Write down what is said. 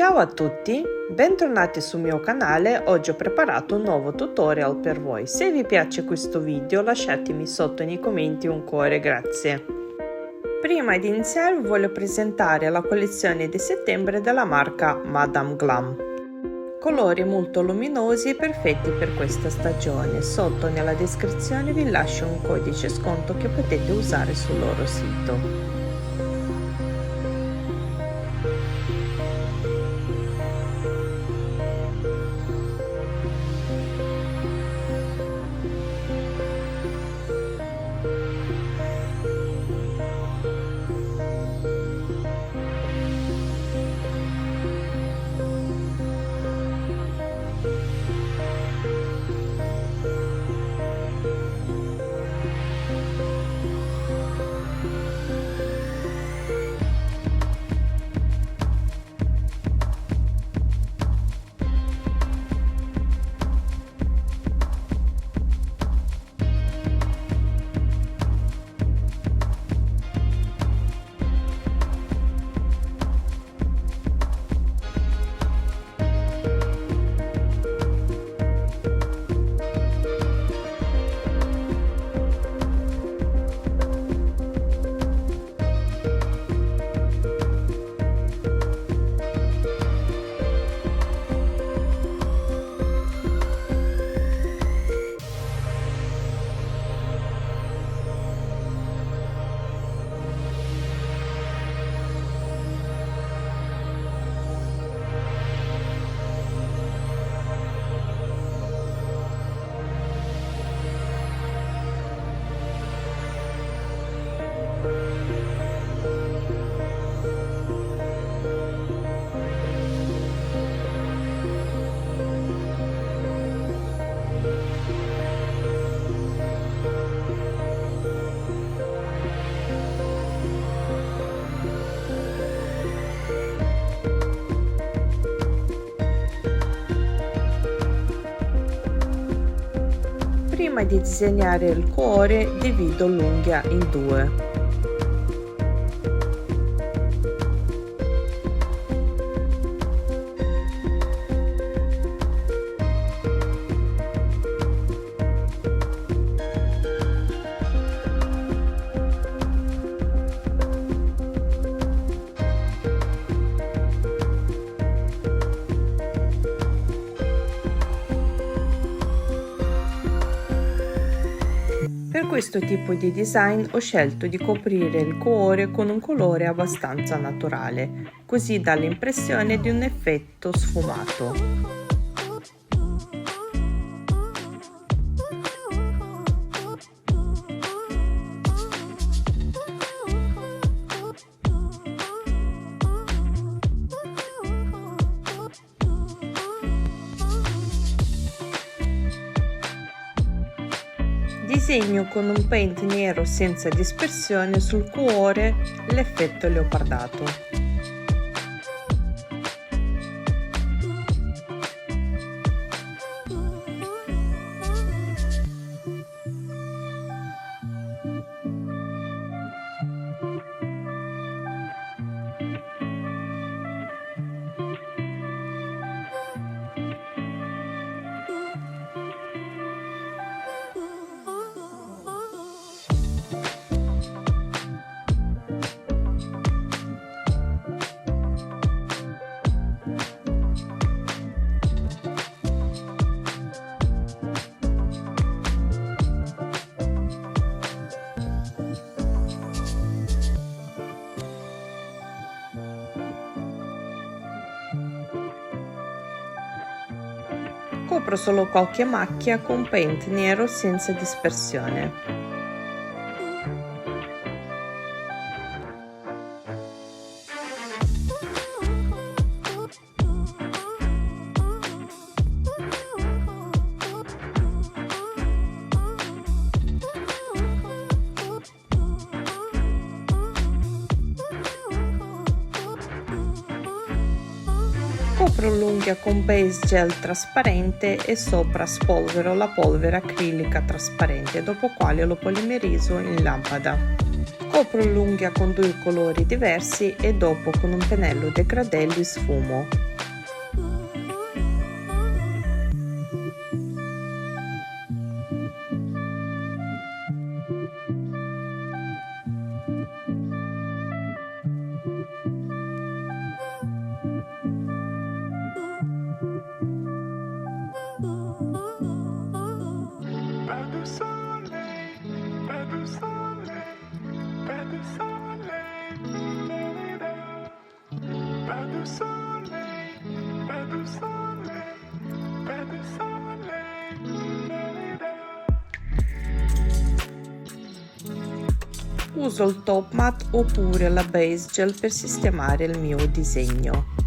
Ciao a tutti, bentornati sul mio canale. Oggi ho preparato un nuovo tutorial per voi. Se vi piace questo video lasciatemi sotto nei commenti un cuore, grazie. Prima di iniziare voglio presentare la collezione di settembre della marca Madame Glam. Colori molto luminosi e perfetti per questa stagione. Sotto nella descrizione vi lascio un codice sconto che potete usare sul loro sito. Prima di disegnare il cuore divido l'unghia in due. Per questo tipo di design ho scelto di coprire il cuore con un colore abbastanza naturale, così dà l'impressione di un effetto sfumato. Disegno con un paint nero senza dispersione sul cuore l'effetto leopardato. Copro solo qualche macchia con paint nero senza dispersione. Copro l'unghia con base gel trasparente e sopra spolvero la polvere acrilica trasparente, dopo quale lo polimerizzo in lampada. Copro l'unghia con due colori diversi e dopo con un pennello degradé li sfumo. Uso il top mat oppure la base gel per sistemare il mio disegno.